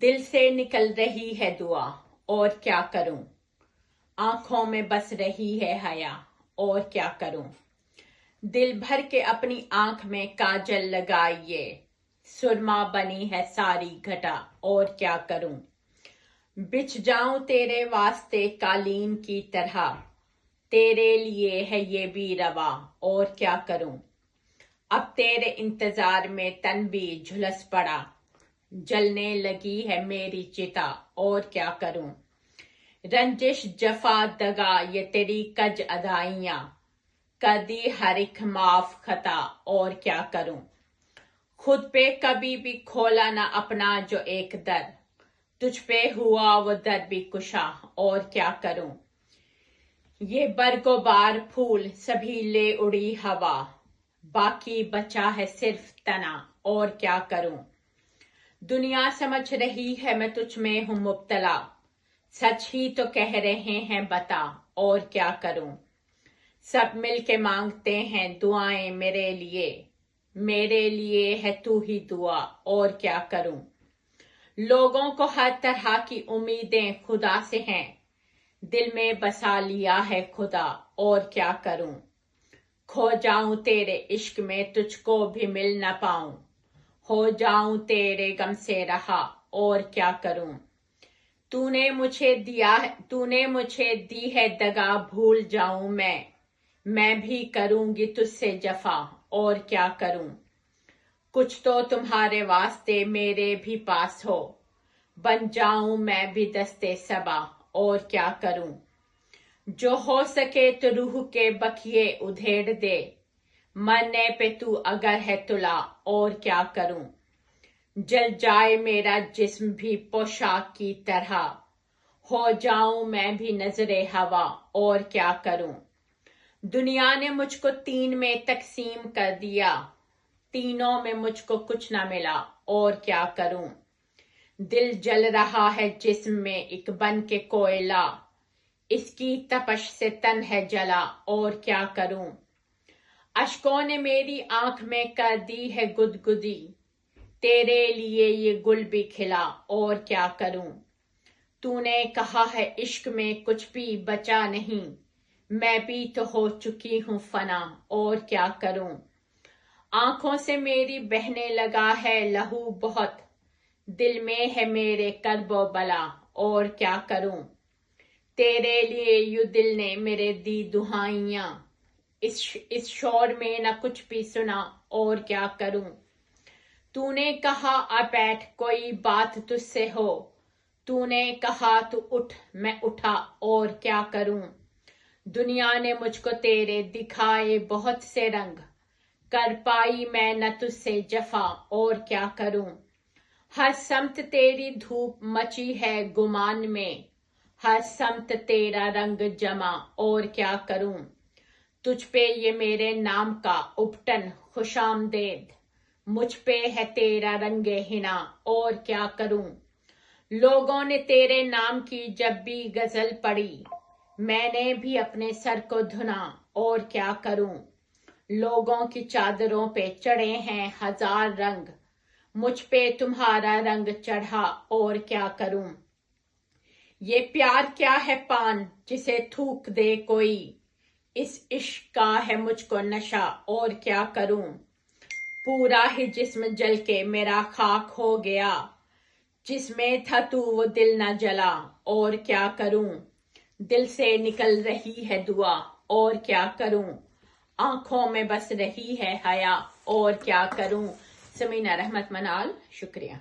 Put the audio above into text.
दिल से निकल रही है दुआ और क्या करूं, आंखों में बस रही है हया और क्या करूं। दिल भर के अपनी आंख में काजल लगाइए, सुरमा बनी है सारी घटा और क्या करूं। बिछ जाऊं तेरे वास्ते कालीन की तरह, तेरे लिए है ये भी रवा और क्या करूं। अब तेरे इंतजार में तन भी झुलस पड़ा, जलने लगी है मेरी चिता और क्या करूं। रंजिश जफा दगा ये तेरी कज अदाइयां, कर दी हर एक माफ खता और क्या करूं। खुद पे कभी भी खोला ना अपना जो एक दर, तुझ पे हुआ वो दर भी कुशा और क्या करूं। ये बरगोबार फूल सभी ले उड़ी हवा, बाकी बचा है सिर्फ तना और क्या करूं। दुनिया समझ रही है मैं तुझ में हूं मुब्तला, सच ही तो कह रहे हैं बता और क्या करूं। सब मिल के मांगते हैं दुआएं मेरे लिए है तू ही दुआ और क्या करूं। लोगों को हर तरह की उम्मीदें खुदा से हैं, दिल में बसा लिया है खुदा और क्या करूं। खो जाऊं तेरे इश्क में तुझको भी मिल न पाऊं, हो जाऊं तेरे गम से रहा और क्या करूं। तूने मुझे दी है दगा भूल जाऊं मैं भी करूंगी तुझसे जफा और क्या करूं। कुछ तो तुम्हारे वास्ते मेरे भी पास हो, बन जाऊं मैं भी दस्ते सबा और क्या करूं। जो हो सके तो रूह के बखिए उधेड़ दे, मरने पे तू अगर है तुला और क्या करूं। जल जाए मेरा जिस्म भी पोशाक की तरह, हो जाऊं मैं भी नजरे हवा और क्या करूं। दुनिया ने मुझको 3 में तकसीम कर दिया, तीनों में मुझको कुछ ना मिला और क्या करूं। दिल जल रहा है जिस्म में एक बन के कोयला, इसकी तपश से तन है जला और क्या करूं। अश्कों ने मेरी आंख में कर दी है गुदगुदी, तेरे लिए ये गुल भी खिला और क्या करूं। तूने कहा है इश्क में कुछ भी बचा नहीं, मैं भी तो हो चुकी हूं फना और क्या करूं। आंखों से मेरी बहने लगा है लहू बहुत, दिल में है मेरे कर्बो बला और क्या करूं। तेरे लिए यू दिल ने मेरे दी दुहाइयां, इस शोर में न कुछ भी सुना और क्या करूं। तूने कहा आ बैठ कोई बात तुझसे हो, तूने कहा तू उठ मैं उठा और क्या करूं। दुनिया ने मुझको तेरे दिखाए बहुत से रंग, कर पाई मैं न तुझसे जफा और क्या करूं। हर समत तेरी धूप मची है गुमान में, हर समत तेरा रंग जमा और क्या करूं। तुझ पे ये मेरे नाम का उपटन खुशामदेद, मुझ पे है तेरा रंगे हिना और क्या करूं। लोगों ने तेरे नाम की जब भी गजल पढ़ी, मैंने भी अपने सर को धुना और क्या करूं। लोगों की चादरों पे चढ़े हैं हजार रंग, मुझ पे तुम्हारा रंग चढ़ा और क्या करूं। ये प्यार क्या है पान जिसे थूक दे कोई, इस इश्क का है मुझको नशा और क्या करूं। पूरा ही जिस्म जल के मेरा खाक हो गया, जिसमें था तू वो दिल न जला और क्या करूं। दिल से निकल रही है दुआ और क्या करूं, आंखों में बस रही है हया और क्या करूं। समीना रहमत मनाल, शुक्रिया।